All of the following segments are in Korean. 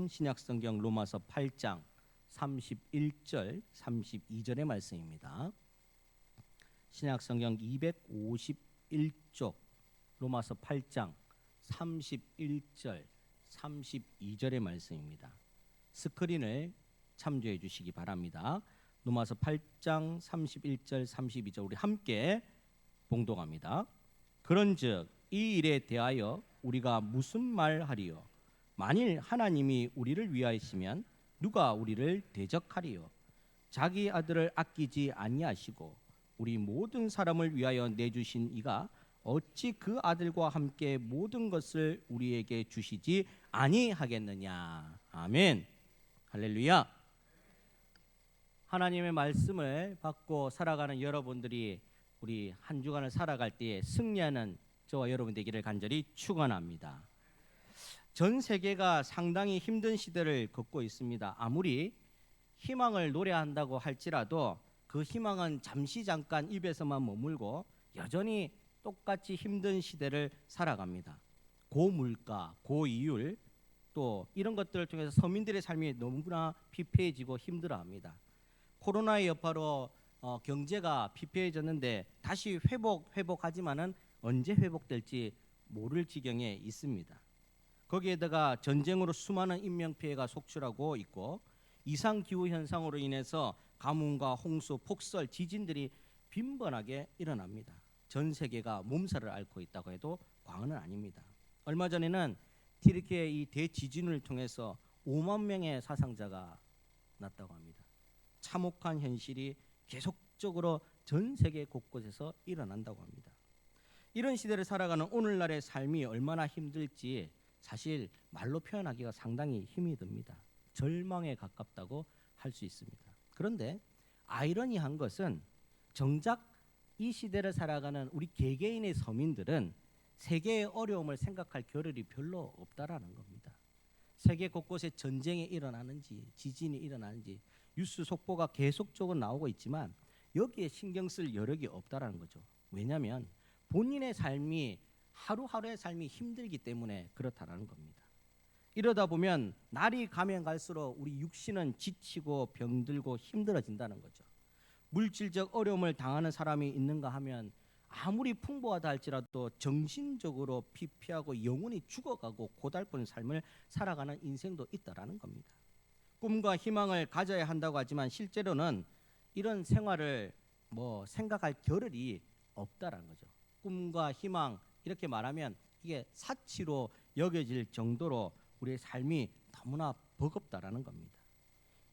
말씀 신약성경 로마서 8장 31절 32절의 말씀입니다. 신약성경 251쪽 로마서 8장 31절 32절의 말씀입니다. 스크린을 참조해 주시기 바랍니다. 로마서 8장 31절 32절 우리 함께 봉독합니다. 그런즉 이 일에 대하여 우리가 무슨 말하리요? 만일 하나님이 우리를 위하시면 누가 우리를 대적하리요? 자기 아들을 아끼지 아니하시고 우리 모든 사람을 위하여 내주신 이가 어찌 그 아들과 함께 모든 것을 우리에게 주시지 아니하겠느냐. 아멘. 할렐루야. 하나님의 말씀을 받고 살아가는 여러분들이 우리 한 주간을 살아갈 때에 승리하는 저와 여러분 되기를 간절히 축원합니다. 전 세계가 상당히 힘든 시대를 겪고 있습니다. 아무리 희망을 노래한다고 할지라도 그 희망은 잠시 잠깐 입에서만 머물고 여전히 똑같이 힘든 시대를 살아갑니다. 고물가, 고이율 또 이런 것들을 통해서 서민들의 삶이 너무나 피폐해지고 힘들어합니다. 코로나의 여파로 경제가 피폐해졌는데 다시 회복하지만은 언제 회복될지 모를 지경에 있습니다. 거기에다가 전쟁으로 수많은 인명피해가 속출하고 있고 이상기후 현상으로 인해서 가뭄과 홍수, 폭설, 지진들이 빈번하게 일어납니다. 전 세계가 몸살을 앓고 있다고 해도 과언은 아닙니다. 얼마 전에는 튀르키예 이 대지진을 통해서 5만 명의 사상자가 났다고 합니다. 참혹한 현실이 계속적으로 전 세계 곳곳에서 일어난다고 합니다. 이런 시대를 살아가는 오늘날의 삶이 얼마나 힘들지 사실 말로 표현하기가 상당히 힘이 듭니다. 절망에 가깝다고 할 수 있습니다. 그런데 아이러니한 것은 정작 이 시대를 살아가는 우리 개개인의 서민들은 세계의 어려움을 생각할 겨를이 별로 없다라는 겁니다. 세계 곳곳에 전쟁이 일어나는지 지진이 일어나는지 뉴스 속보가 계속적으로 나오고 있지만 여기에 신경 쓸 여력이 없다라는 거죠. 왜냐하면 본인의 삶이 하루하루의 삶이 힘들기 때문에 그렇다라는 겁니다. 이러다 보면 날이 가면 갈수록 우리 육신은 지치고 병들고 힘들어진다는 거죠. 물질적 어려움을 당하는 사람이 있는가 하면 아무리 풍부하다 할지라도 정신적으로 피폐하고 영혼이 죽어가고 고달픈 삶을 살아가는 인생도 있다라는 겁니다. 꿈과 희망을 가져야 한다고 하지만 실제로는 이런 생활을 생각할 겨를이 없다라는 거죠. 꿈과 희망 이렇게 말하면 이게 사치로 여겨질 정도로 우리의 삶이 너무나 버겁다라는 겁니다.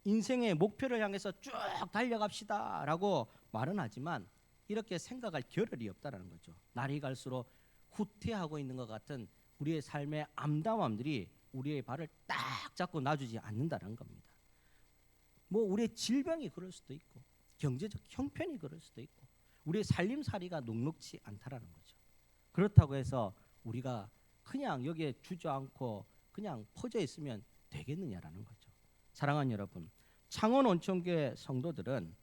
인생의 목표를 향해서 쭉 달려갑시다라고 말은 하지만 이렇게 생각할 겨를이 없다라는 거죠. 날이 갈수록 후퇴하고 있는 것 같은 우리의 삶의 암담함들이 우리의 발을 딱 잡고 놔주지 않는다는 겁니다. 우리의 질병이 그럴 수도 있고 경제적 형편이 그럴 수도 있고 우리의 살림살이가 녹록지 않다라는 거죠. 그렇다고 해서 우리가 그냥 여기에 주저앉고 그냥 퍼져 있으면 되겠느냐라는 거죠. 사랑하는 여러분, 창원온천교회 성도들은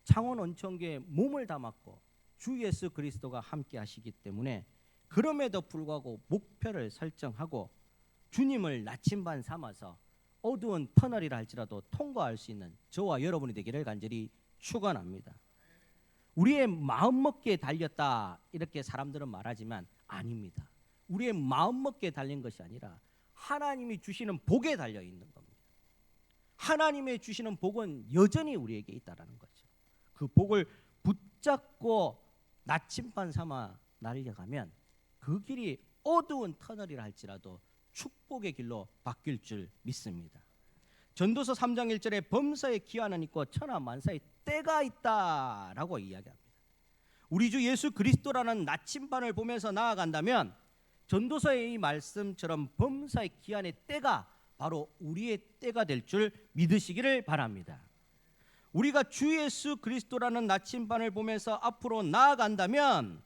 창원온천교회에 몸을 담았고 주 예수 그리스도가 함께 하시기 때문에 그럼에도 불구하고 목표를 설정하고 주님을 나침반 삼아서 어두운 터널이라 할지라도 통과할 수 있는 저와 여러분이 되기를 간절히 축원합니다. 우리의 마음먹기에 달렸다 이렇게 사람들은 말하지만 아닙니다. 우리의 마음먹기에 달린 것이 아니라 하나님이 주시는 복에 달려 있는 겁니다. 하나님의 주시는 복은 여전히 우리에게 있다라는 거죠. 그 복을 붙잡고 나침반 삼아 날려가면 그 길이 어두운 터널이라 할지라도 축복의 길로 바뀔 줄 믿습니다. 전도서 3장 1절에 범사에 기한은 있고 천하만사에 때가 있다라고 이야기합니다. 우리 주 예수 그리스도라는 나침반을 보면서 나아간다면 전도서의 이 말씀처럼 범사의 기한의 때가 바로 우리의 때가 될 줄 믿으시기를 바랍니다. 우리가 주 예수 그리스도라는 나침반을 보면서 앞으로 나아간다면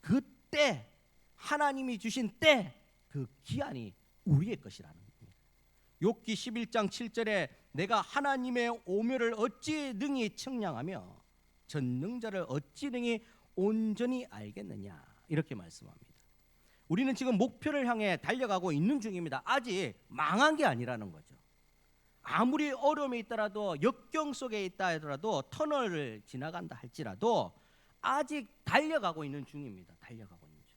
그때 하나님이 주신 때 그 기한이 우리의 것이라는 겁니다. 욥기 11장 7절에 내가 하나님의 오묘를 어찌 능히 청량하며 전능자를 어찌 능히 온전히 알겠느냐 이렇게 말씀합니다. 우리는 지금 목표를 향해 달려가고 있는 중입니다. 아직 망한 게 아니라는 거죠. 아무리 어려움이 있더라도, 역경 속에 있다 하더라도, 터널을 지나간다 할지라도 아직 달려가고 있는 중입니다. 달려가고 있는 중.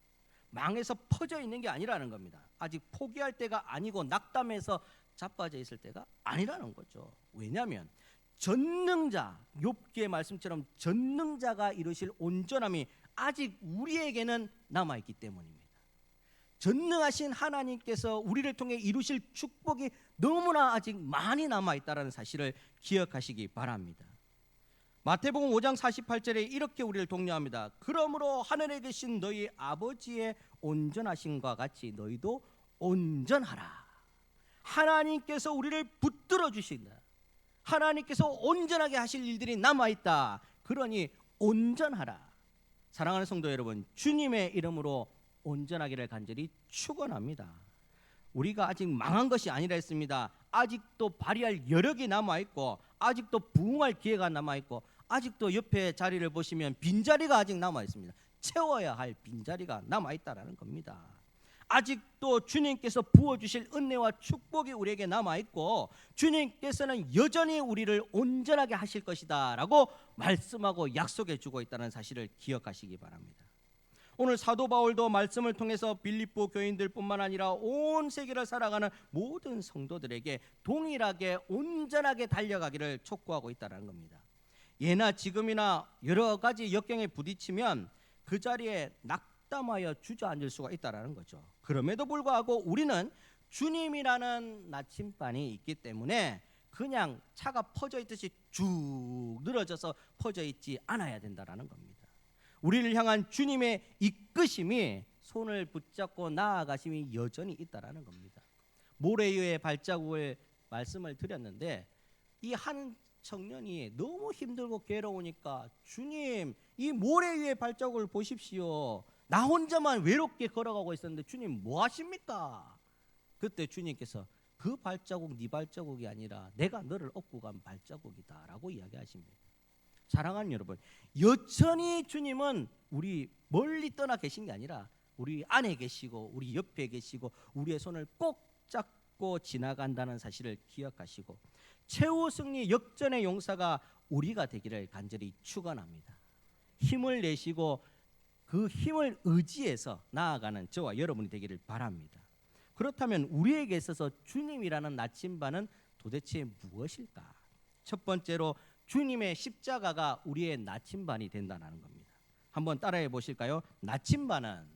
망해서 퍼져 있는 게 아니라는 겁니다. 아직 포기할 때가 아니고 낙담해서 자빠져 있을 때가 아니라는 거죠. 왜냐하면 전능자, 욥기의 말씀처럼 전능자가 이루실 온전함이 아직 우리에게는 남아있기 때문입니다. 전능하신 하나님께서 우리를 통해 이루실 축복이 너무나 아직 많이 남아있다는 사실을 기억하시기 바랍니다. 마태복음 5장 48절에 이렇게 우리를 독려합니다. 그러므로 하늘에 계신 너희 아버지의 온전하심과 같이 너희도 온전하라. 하나님께서 우리를 붙들어 주신다. 하나님께서 온전하게 하실 일들이 남아있다. 그러니 온전하라. 사랑하는 성도 여러분, 주님의 이름으로 온전하기를 간절히 축원합니다. 우리가 아직 망한 것이 아니라 했습니다. 아직도 발휘할 여력이 남아있고, 아직도 부흥할 기회가 남아있고, 아직도 옆에 자리를 보시면 빈자리가 아직 남아있습니다. 채워야 할 빈자리가 남아있다라는 겁니다. 아직도 주님께서 부어주실 은혜와 축복이 우리에게 남아있고, 주님께서는 여전히 우리를 온전하게 하실 것이다 라고 말씀하고 약속해 주고 있다는 사실을 기억하시기 바랍니다. 오늘 사도 바울도 말씀을 통해서 빌립보 교인들뿐만 아니라 온 세계를 살아가는 모든 성도들에게 동일하게 온전하게 달려가기를 촉구하고 있다는 겁니다. 예나 지금이나 여러 가지 역경에 부딪히면 그 자리에 낙담하여 주저앉을 수가 있다는 거죠. 그럼에도 불구하고 우리는 주님이라는 나침반이 있기 때문에 그냥 차가 퍼져 있듯이 쭉 늘어져서 퍼져 있지 않아야 된다는 겁니다. 우리를 향한 주님의 이끄심이, 손을 붙잡고 나아가심이 여전히 있다라는 겁니다. 모래 위의 발자국을 말씀을 드렸는데, 이 한 청년이 너무 힘들고 괴로우니까 주님, 이 모래 위의 발자국을 보십시오. 나 혼자만 외롭게 걸어가고 있었는데 주님 뭐 하십니까? 그때 주님께서 그 발자국 네 발자국이 아니라 내가 너를 업고 간 발자국이다 라고 이야기하십니다. 사랑하는 여러분, 여전히 주님은 우리 멀리 떠나 계신 게 아니라 우리 안에 계시고 우리 옆에 계시고 우리의 손을 꼭 잡고 지나간다는 사실을 기억하시고, 최후 승리 역전의 용사가 우리가 되기를 간절히 축원합니다. 힘을 내시고 그 힘을 의지해서 나아가는 저와 여러분이 되기를 바랍니다. 그렇다면 우리에게 있어서 주님이라는 나침반은 도대체 무엇일까? 첫 번째로 주님의 십자가가 우리의 나침반이 된다는 겁니다. 한번 따라해 보실까요? 나침반은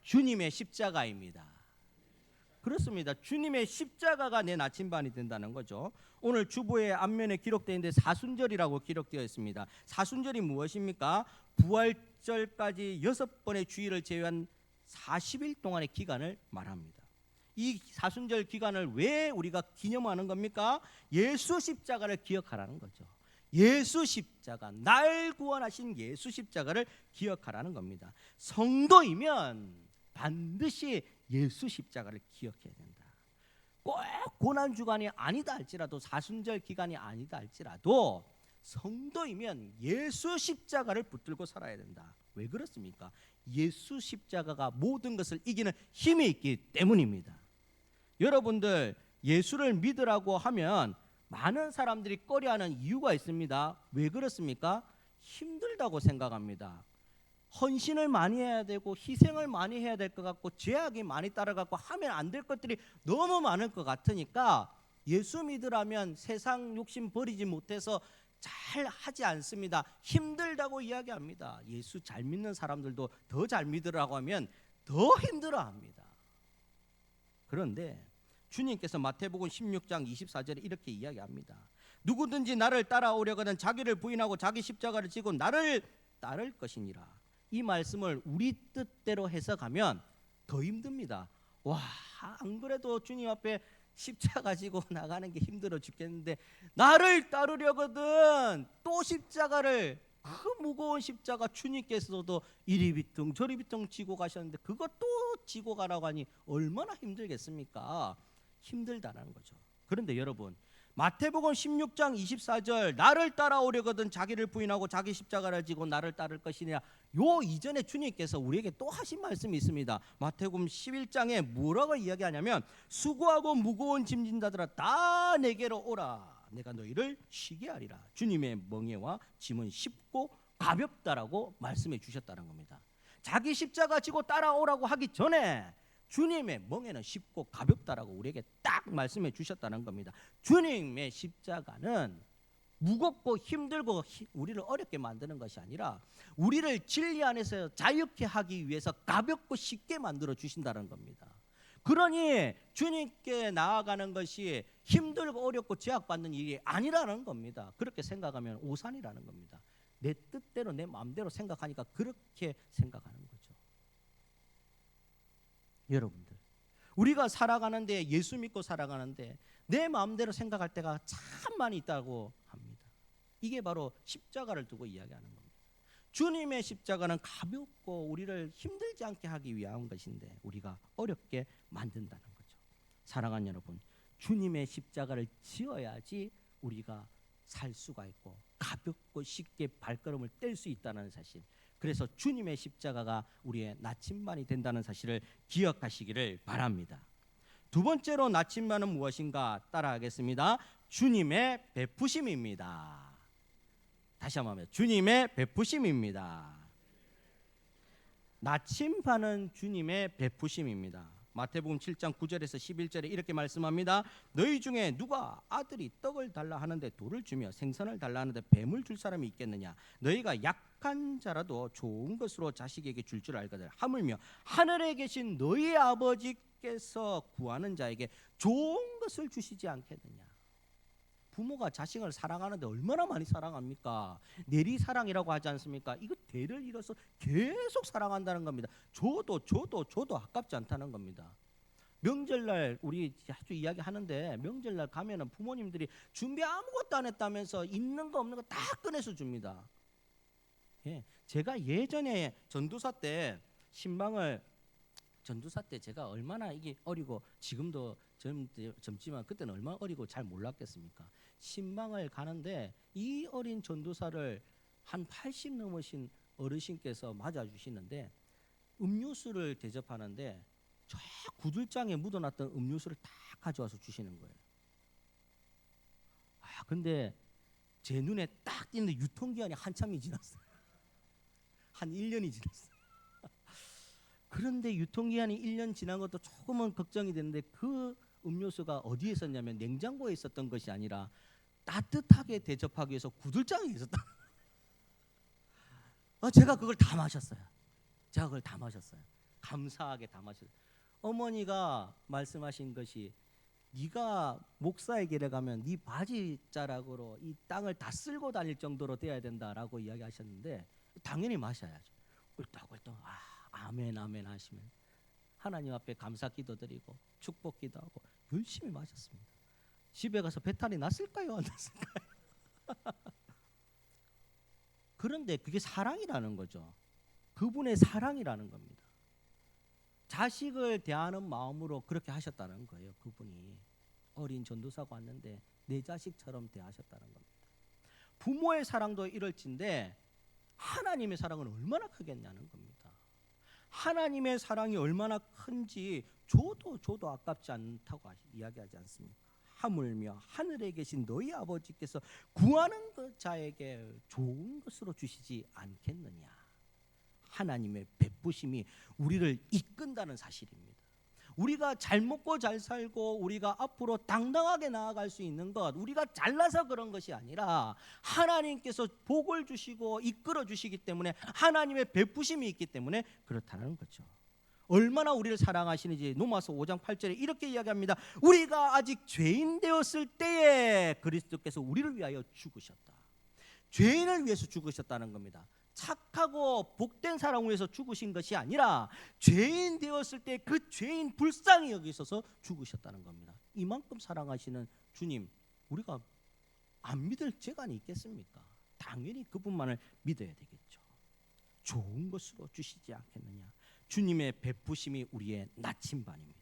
주님의 십자가입니다. 그렇습니다. 주님의 십자가가 내 나침반이 된다는 거죠. 오늘 주보의 앞면에 기록되어 있는데 사순절이라고 기록되어 있습니다. 사순절이 무엇입니까? 부활절까지 6번의 주일을 제외한 40일 동안의 기간을 말합니다. 이 사순절 기간을 왜 우리가 기념하는 겁니까? 예수 십자가를 기억하라는 거죠. 예수 십자가, 날 구원하신 예수 십자가를 기억하라는 겁니다. 성도이면 반드시 예수 십자가를 기억해야 된다. 꼭 고난 주간이 아니다 할지라도, 사순절 기간이 아니다 할지라도 성도이면 예수 십자가를 붙들고 살아야 된다. 왜 그렇습니까? 예수 십자가가 모든 것을 이기는 힘이 있기 때문입니다. 여러분들, 예수를 믿으라고 하면 많은 사람들이 꺼려하는 이유가 있습니다. 왜 그렇습니까? 힘들다고 생각합니다. 헌신을 많이 해야 되고 희생을 많이 해야 될 것 같고 죄악이 많이 따라가고 하면 안 될 것들이 너무 많을 것 같으니까 예수 믿으라면 세상 욕심 버리지 못해서 잘 하지 않습니다. 힘들다고 이야기합니다. 예수 잘 믿는 사람들도 더 잘 믿으라고 하면 더 힘들어합니다. 그런데 주님께서 마태복음 16장 24절에 이렇게 이야기합니다. 누구든지 나를 따라오려거든 자기를 부인하고 자기 십자가를 지고 나를 따를 것이니라. 이 말씀을 우리 뜻대로 해석하면 더 힘듭니다. 와, 안 그래도 주님 앞에 십자가 지고 나가는 게 힘들어 죽겠는데 나를 따르려거든 또 십자가를, 그 무거운 십자가 주님께서도 이리 비퉁 저리 비퉁 지고 가셨는데 그것도 지고 가라고 하니 얼마나 힘들겠습니까? 힘들다는 거죠. 그런데 여러분, 마태복음 16장 24절 나를 따라오려거든 자기를 부인하고 자기 십자가를 지고 나를 따를 것이냐. 요 이전에 주님께서 우리에게 또 하신 말씀이 있습니다. 마태복음 11장에 뭐라고 이야기하냐면 수고하고 무거운 짐진 자들아 다 내게로 오라 내가 너희를 쉬게 하리라. 주님의 멍에와 짐은 쉽고 가볍다라고 말씀해 주셨다는 겁니다. 자기 십자가 지고 따라오라고 하기 전에 주님의 멍에는 쉽고 가볍다라고 우리에게 딱 말씀해 주셨다는 겁니다. 주님의 십자가는 무겁고 힘들고 우리를 어렵게 만드는 것이 아니라 우리를 진리 안에서 자유케 하기 위해서 가볍고 쉽게 만들어 주신다는 겁니다. 그러니 주님께 나아가는 것이 힘들고 어렵고 제약받는 일이 아니라는 겁니다. 그렇게 생각하면 오산이라는 겁니다. 내 뜻대로 내 마음대로 생각하니까 그렇게 생각하는 거죠. 여러분들, 우리가 살아가는데 예수 믿고 살아가는데 내 마음대로 생각할 때가 참 많이 있다고 합니다. 이게 바로 십자가를 두고 이야기하는 겁니다. 주님의 십자가는 가볍고 우리를 힘들지 않게 하기 위한 것인데 우리가 어렵게 만든다는 거죠. 사랑하는 여러분, 주님의 십자가를 지어야지 우리가 살 수가 있고 가볍고 쉽게 발걸음을 뗄 수 있다는 사실, 그래서 주님의 십자가가 우리의 나침반이 된다는 사실을 기억하시기를 바랍니다. 두 번째로 나침반은 무엇인가 따라하겠습니다. 주님의 베푸심입니다. 다시 한번 합니다. 주님의 베푸심입니다. 나침반은 주님의 베푸심입니다. 마태복음 7장 9절에서 11절에 이렇게 말씀합니다. 너희 중에 누가 아들이 떡을 달라 하는데 돌을 주며 생선을 달라 하는데 뱀을 줄 사람이 있겠느냐. 너희가 약한 자라도 좋은 것으로 자식에게 줄 줄 알거든. 하물며 하늘에 계신 너희 아버지께서 구하는 자에게 좋은 것을 주시지 않겠느냐. 부모가 자식을 사랑하는데 얼마나 많이 사랑합니까? 내리사랑이라고 하지 않습니까? 이거 대를 이뤄서 계속 사랑한다는 겁니다. 줘도 아깝지 않다는 겁니다. 명절날 우리 자주 이야기하는데 명절날 가면은 부모님들이 준비 아무것도 안 했다면서 있는 거 없는 거 다 꺼내서 줍니다. 예, 제가 예전에 전도사 때 신방을 전도사 때 제가 얼마나 이게 어리고 지금도 젊지만 그때는 얼마나 어리고 잘 몰랐겠습니까? 신방을 가는데 이 어린 전도사를 한 80 넘으신 어르신께서 맞아주시는데 음료수를 대접하는데 저 구들장에 묻어놨던 음료수를 다 가져와서 주시는 거예요. 근데 제 눈에 딱 띄는데 유통기한이 한참이 지났어요. 한 1년이 지났어요. 그런데 유통기한이 1년 지난 것도 조금은 걱정이 되는데 그 음료수가 어디에 있었냐면 냉장고에 있었던 것이 아니라 따뜻하게 대접하기 위해서 구들장에 있었다. 제가 그걸 다 마셨어요. 감사하게 다 마셨어요. 어머니가 말씀하신 것이 네가 목사의 길에 가면 네 바지 자락으로 이 땅을 다 쓸고 다닐 정도로 돼야 된다라고 이야기하셨는데 당연히 마셔야죠. 꿀떡꿀떡 아멘 하시면 하나님 앞에 감사 기도드리고 축복 기도하고 열심히 마셨습니다. 집에 가서 배탈이 났을까요? 안 났을까요? 그런데 그게 사랑이라는 거죠. 그분의 사랑이라는 겁니다. 자식을 대하는 마음으로 그렇게 하셨다는 거예요. 그분이 어린 전도사가 왔는데 내 자식처럼 대하셨다는 겁니다. 부모의 사랑도 이럴진데 하나님의 사랑은 얼마나 크겠냐는 겁니다. 하나님의 사랑이 얼마나 큰지 줘도 아깝지 않다고 이야기하지 않습니까? 하물며 하늘에 계신 너희 아버지께서 구하는 그 자에게 좋은 것으로 주시지 않겠느냐. 하나님의 베푸심이 우리를 이끈다는 사실입니다. 우리가 잘 먹고 잘 살고 우리가 앞으로 당당하게 나아갈 수 있는 것, 우리가 잘나서 그런 것이 아니라 하나님께서 복을 주시고 이끌어 주시기 때문에 하나님의 베푸심이 있기 때문에 그렇다는 거죠. 얼마나 우리를 사랑하시는지 로마서 5장 8절에 이렇게 이야기합니다. 우리가 아직 죄인 되었을 때에 그리스도께서 우리를 위하여 죽으셨다. 죄인을 위해서 죽으셨다는 겁니다. 착하고 복된 사람을 위해서 죽으신 것이 아니라 죄인 되었을 때 그 죄인 불쌍히 여기셔서 죽으셨다는 겁니다. 이만큼 사랑하시는 주님, 우리가 안 믿을 재간이 있겠습니까? 당연히 그분만을 믿어야 되겠죠. 좋은 것으로 주시지 않겠느냐. 주님의 베푸심이 우리의 나침반입니다.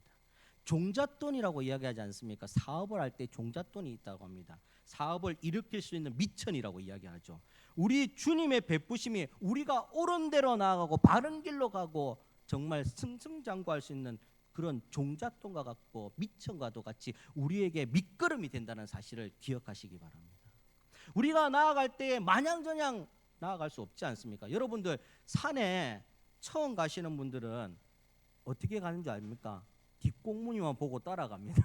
종잣돈이라고 이야기하지 않습니까? 사업을 할 때 종잣돈이 있다고 합니다. 사업을 일으킬 수 있는 미천이라고 이야기하죠. 우리 주님의 베푸심이 우리가 옳은 대로 나아가고 바른 길로 가고 정말 승승장구할 수 있는 그런 종잣돈과 같고 미천과도 같이 우리에게 밑거름이 된다는 사실을 기억하시기 바랍니다. 우리가 나아갈 때 마냥저냥 나아갈 수 없지 않습니까? 여러분들 산에 처음 가시는 분들은 어떻게 가는 줄 압니까? 뒷공무니만 보고 따라갑니다.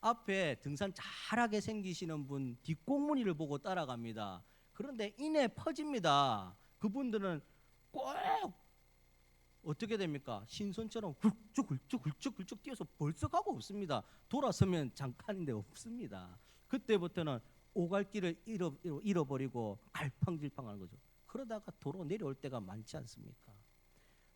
앞에 등산 잘하게 생기시는 분 뒷공무니를 보고 따라갑니다. 그런데 이내 퍼집니다. 그분들은 꼭 어떻게 됩니까? 신선처럼 훌쩍 뛰어서 벌써 가고 없습니다. 돌아서면 잠깐인데 없습니다. 그때부터는 오갈길을 잃어버리고 갈팡질팡하는 거죠. 그러다가 도로 내려올 때가 많지 않습니까?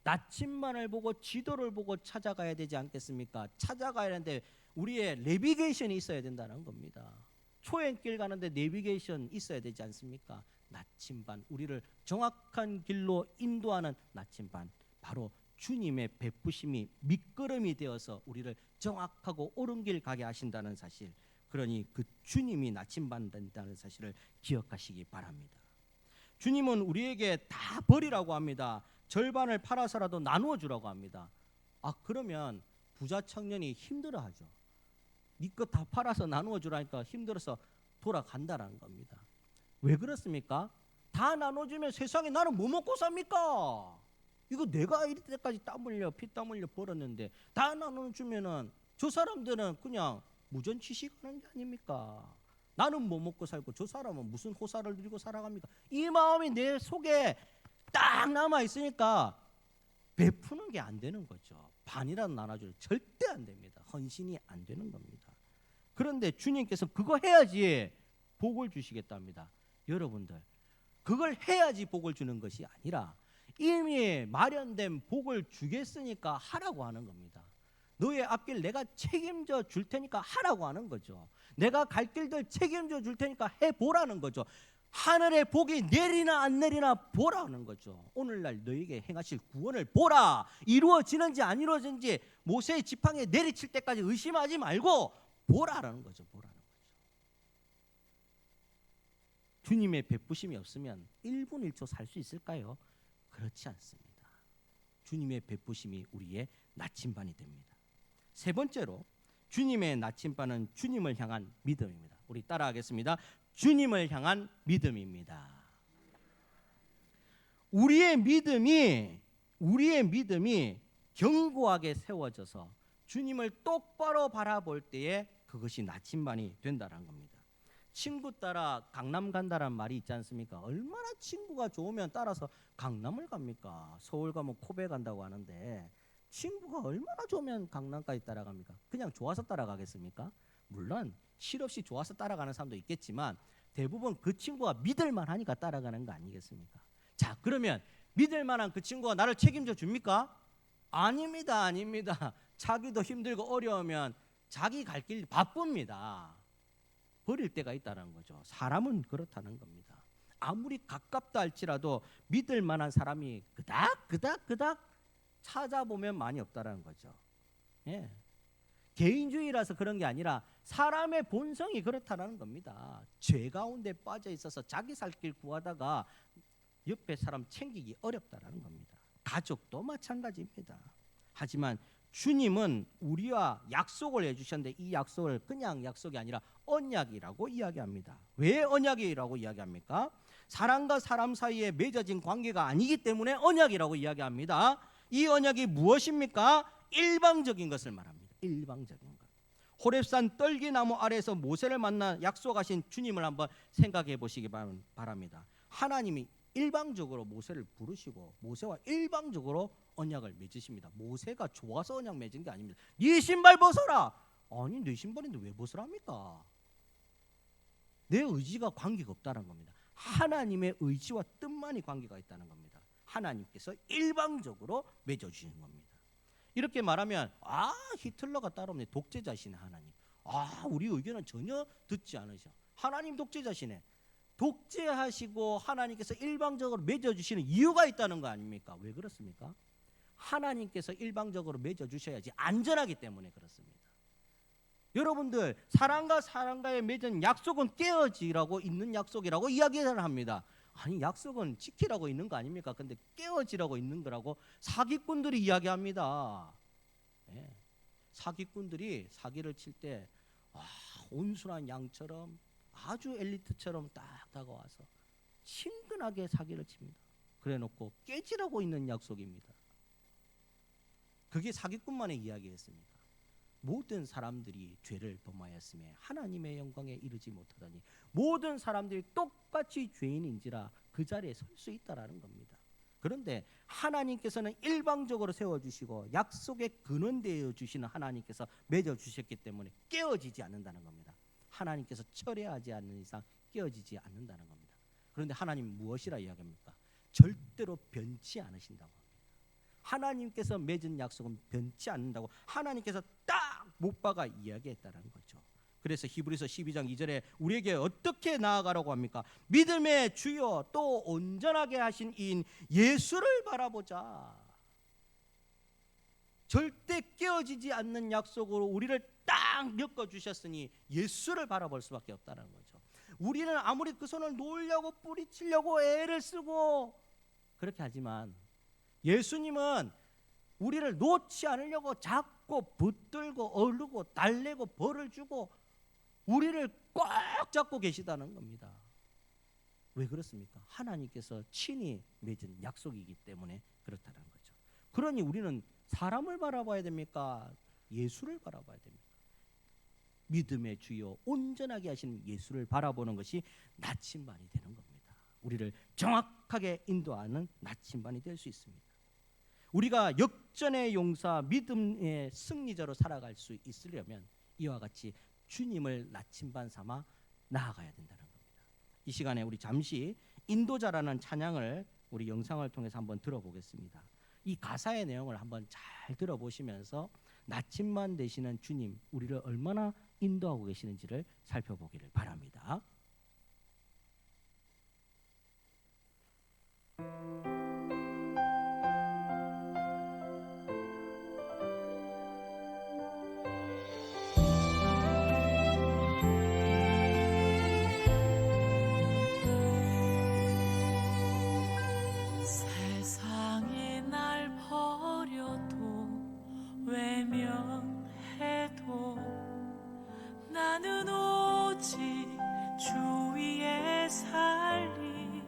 나침반을 보고 지도를 보고 찾아가야 되지 않겠습니까? 찾아가야 하는데 우리의 내비게이션이 있어야 된다는 겁니다. 초행길 가는데 내비게이션 있어야 되지 않습니까? 나침반, 우리를 정확한 길로 인도하는 나침반, 바로 주님의 베푸심이 밑거름이 되어서 우리를 정확하고 옳은 길 가게 하신다는 사실, 그러니 그 주님이 나침반 된다는 사실을 기억하시기 바랍니다. 주님은 우리에게 다 버리라고 합니다. 절반을 팔아서라도 나누어 주라고 합니다. 그러면 부자 청년이 힘들어하죠. 네 것 다 팔아서 나누어 주라니까 힘들어서 돌아간다라는 겁니다. 왜 그렇습니까? 다 나눠주면 세상에 나는 뭐 먹고 삽니까? 이거 내가 이때까지 피땀 흘려 벌었는데 다 나눠주면은 저 사람들은 그냥 무전취식하는 게 아닙니까? 나는 뭐 먹고 살고 저 사람은 무슨 호사를 누리고 살아갑니까? 이 마음이 내 속에 딱 남아 있으니까 베푸는 게 안 되는 거죠. 반이라도 나눠줄 절대 안 됩니다. 헌신이 안 되는 겁니다. 그런데 주님께서 그거 해야지 복을 주시겠답니다. 여러분들, 그걸 해야지 복을 주는 것이 아니라 이미 마련된 복을 주겠으니까 하라고 하는 겁니다. 너의 앞길 내가 책임져 줄 테니까 하라고 하는 거죠. 내가 갈 길들 책임져 줄 테니까 해보라는 거죠. 하늘의 복이 내리나 안 내리나 보라는 거죠. 오늘날 너에게 행하실 구원을 보라. 이루어지는지 안 이루어지는지 모세의 지팡이에 내리칠 때까지 의심하지 말고 보라라는 거죠. 보라는 거죠. 주님의 베푸심이 없으면 1분 1초 살 수 있을까요? 그렇지 않습니다. 주님의 베푸심이 우리의 나침반이 됩니다. 세 번째로 주님의 나침반은 주님을 향한 믿음입니다. 우리 따라하겠습니다. 주님을 향한 믿음입니다. 우리의 믿음이 견고하게 세워져서 주님을 똑바로 바라볼 때에 그것이 나침반이 된다는 겁니다. 친구 따라 강남 간다란 말이 있지 않습니까? 얼마나 친구가 좋으면 따라서 강남을 갑니까? 서울 가면 코베 간다고 하는데 친구가 얼마나 좋으면 강남까지 따라갑니까? 그냥 좋아서 따라가겠습니까? 물론 실없이 좋아서 따라가는 사람도 있겠지만 대부분 그 친구가 믿을만 하니까 따라가는 거 아니겠습니까? 자, 그러면 믿을만한 그 친구가 나를 책임져 줍니까? 아닙니다. 자기도 힘들고 어려우면 자기 갈 길 바쁩니다. 버릴 때가 있다는 거죠. 사람은 그렇다는 겁니다. 아무리 가깝다 할지라도 믿을 만한 사람이 그닥 찾아보면 많이 없다라는 거죠. 예. 개인주의라서 그런 게 아니라 사람의 본성이 그렇다라는 겁니다. 죄 가운데 빠져 있어서 자기 살 길 구하다가 옆에 사람 챙기기 어렵다라는 겁니다. 가족도 마찬가지입니다. 하지만 주님은 우리와 약속을 해주셨는데 이 약속을 그냥 약속이 아니라 언약이라고 이야기합니다. 왜 언약이라고 이야기합니까? 사람과 사람 사이에 맺어진 관계가 아니기 때문에 언약이라고 이야기합니다. 이 언약이 무엇입니까? 일방적인 것을 말합니다. 일방적인 것. 호렙산 떨기나무 아래에서 모세를 만나 약속하신 주님을 한번 생각해 보시기 바랍니다. 하나님이 일방적으로 모세를 부르시고 모세와 일방적으로 언약을 맺으십니다. 모세가 좋아서 언약 맺은 게 아닙니다. 네 신발 벗어라. 아니 내 신발인데 왜 벗으랍니까? 내 의지가 관계가 없다는 겁니다. 하나님의 의지와 뜻만이 관계가 있다는 겁니다. 하나님께서 일방적으로 맺어주시는 겁니다. 이렇게 말하면 히틀러가 따라오네. 독재자시네 하나님. 우리 의견은 전혀 듣지 않으셔. 하나님 독재자시네. 독재하시고 하나님께서 일방적으로 맺어주시는 이유가 있다는 거 아닙니까? 왜 그렇습니까? 하나님께서 일방적으로 맺어주셔야지 안전하기 때문에 그렇습니다. 여러분들, 사람과 사람과의 맺은 약속은 깨어지라고 있는 약속이라고 이야기를 합니다. 아니, 약속은 지키라고 있는 거 아닙니까? 근데 깨어지라고 있는 거라고 사기꾼들이 이야기합니다. 네. 사기꾼들이 사기를 칠 때 온순한 양처럼 아주 엘리트처럼 딱 다가와서 친근하게 사기를 칩니다. 그래놓고 깨지라고 있는 약속입니다. 그게 사기꾼만의 이야기였습니다. 모든 사람들이 죄를 범하였음에 하나님의 영광에 이르지 못하더니 모든 사람들이 똑같이 죄인인지라 그 자리에 설 수 있다라는 겁니다. 그런데 하나님께서는 일방적으로 세워주시고 약속의 근원되어 주시는 하나님께서 맺어주셨기 때문에 깨어지지 않는다는 겁니다. 하나님께서 철회하지 않는 이상 깨어지지 않는다는 겁니다. 그런데 하나님 무엇이라 이야기합니까? 절대로 변치 않으신다고 합니다. 하나님께서 맺은 약속은 변치 않는다고 하나님께서 딱 못 박아 이야기했다는 거죠. 그래서 히브리서 12장 2절에 우리에게 어떻게 나아가라고 합니까? 믿음의 주요 또 온전하게 하신 이인 예수를 바라보자. 절대 깨어지지 않는 약속으로 우리를 딱 엮어주셨으니 예수를 바라볼 수밖에 없다는 거죠. 우리는 아무리 그 손을 놓으려고 뿌리치려고 애를 쓰고 그렇게 하지만 예수님은 우리를 놓지 않으려고 자꾸 붙들고 어르고 달래고 벌을 주고 우리를 꽉 잡고 계시다는 겁니다. 왜 그렇습니까? 하나님께서 친히 맺은 약속이기 때문에 그렇다는 거죠. 그러니 우리는 사람을 바라봐야 됩니까? 예수를 바라봐야 됩니까? 믿음의 주요 온전하게 하시는 예수를 바라보는 것이 나침반이 되는 겁니다. 우리를 정확하게 인도하는 나침반이 될 수 있습니다. 우리가 역전의 용사, 믿음의 승리자로 살아갈 수 있으려면 이와 같이 주님을 나침반 삼아 나아가야 된다는 겁니다. 이 시간에 우리 잠시 인도자라는 찬양을 우리 영상을 통해서 한번 들어보겠습니다. 이 가사의 내용을 한번 잘 들어보시면서 나침반 되시는 주님, 우리를 얼마나 인도하고 계시는지를 살펴보기를 바랍니다. 나는 오직 주 위에 살리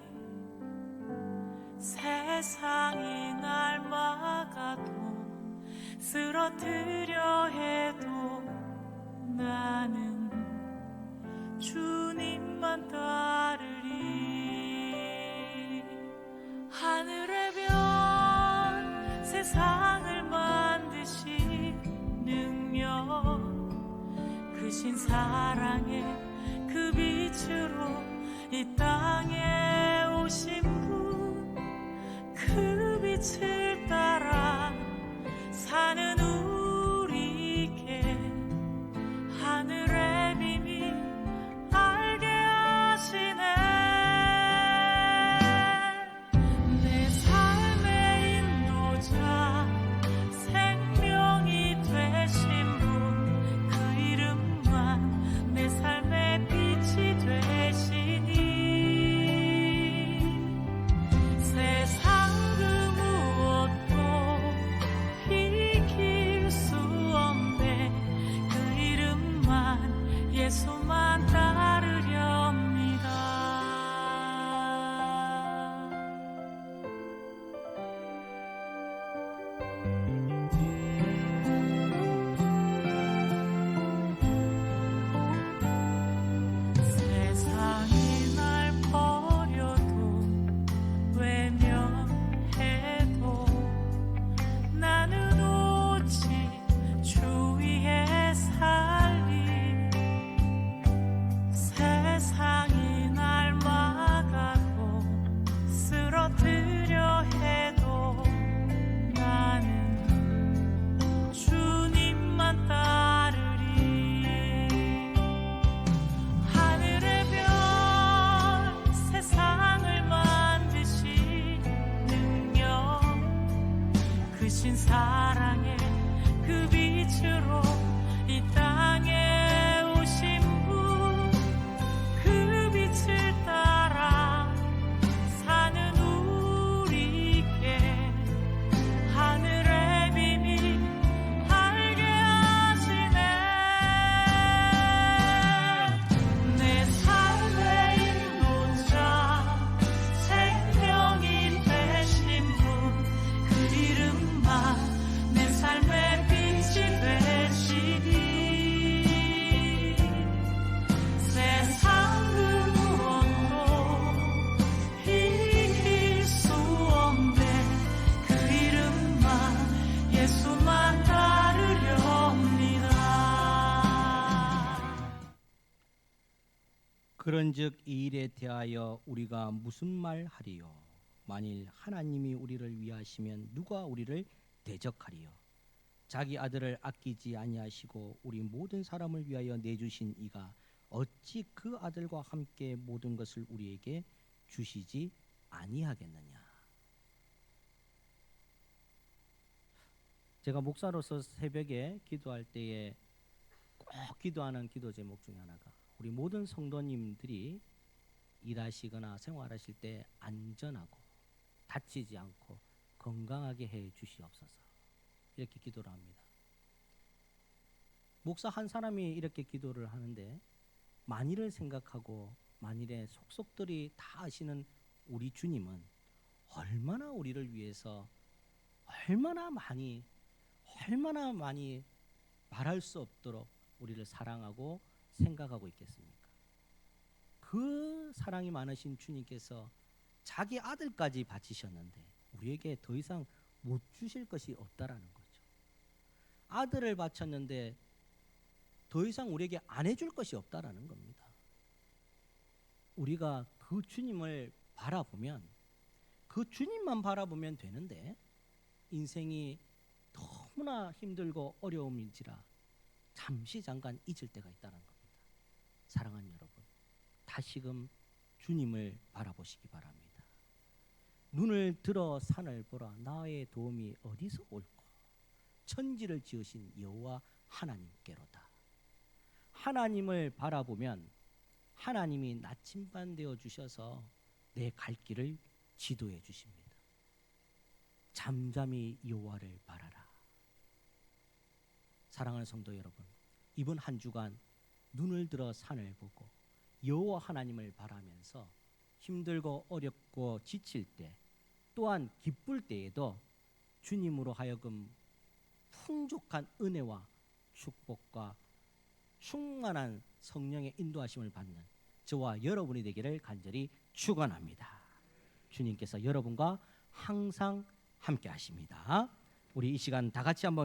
세상이 날 막아도 쓰러뜨려 해도 나는 주님만 따르리. 하늘의 별 세상을 만드신 능력 크신 사랑의 그 빛으로 이 땅에 오신 분 그 빛을 따라 사는 우리에게 하늘의 비밀 알게 하시네. 내 삶의 인도자 생명이 되신 분 그 이름만 내 삶의 빛이 되시니 세상 그 무엇도 그런즉 이 일에 대하여 우리가 무슨 말 하리요? 만일 하나님이 우리를 위하시면 누가 우리를 대적하리요? 자기 아들을 아끼지 아니하시고 우리 모든 사람을 위하여 내주신 이가 어찌 그 아들과 함께 모든 것을 우리에게 주시지 아니하겠느냐? 제가 목사로서 새벽에 기도할 때에 꼭 기도하는 기도 제목 중에 하나가 우리 모든 성도님들이 일하시거나 생활하실 때 안전하고 다치지 않고 건강하게 해 주시옵소서. 이렇게 기도를 합니다. 목사 한 사람이 이렇게 기도를 하는데 만일을 생각하고 만일의 속속들이 다 아시는 우리 주님은 얼마나 우리를 위해서 얼마나 많이 말할 수 없도록 우리를 사랑하고 생각하고 있겠습니까? 그 사랑이 많으신 주님께서 자기 아들까지 바치셨는데 우리에게 더 이상 못 주실 것이 없다라는 거죠. 아들을 바쳤는데 더 이상 우리에게 안 해줄 것이 없다라는 겁니다. 우리가 그 주님을 바라보면 그 주님만 바라보면 되는데 인생이 너무나 힘들고 어려움인지라 잠시 잠깐 잊을 때가 있다는 겁니다. 사랑하는 여러분, 다시금 주님을 바라보시기 바랍니다. 눈을 들어 산을 보라. 나의 도움이 어디서 올꼬? 천지를 지으신 여호와 하나님께로다. 하나님을 바라보면 하나님이 나침반 되어 주셔서 내 갈 길을 지도해 주십니다. 잠잠히 여호와를 바라라. 사랑하는 성도 여러분, 이번 한 주간 눈을 들어 산을 보고 여호와 하나님을 바라면서 힘들고 어렵고 지칠 때 또한 기쁠 때에도 주님으로 하여금 풍족한 은혜와 축복과 충만한 성령의 인도하심을 받는 저와 여러분이 되기를 간절히 축원합니다. 주님께서 여러분과 항상 함께 하십니다. 우리 이 시간 다 같이 한번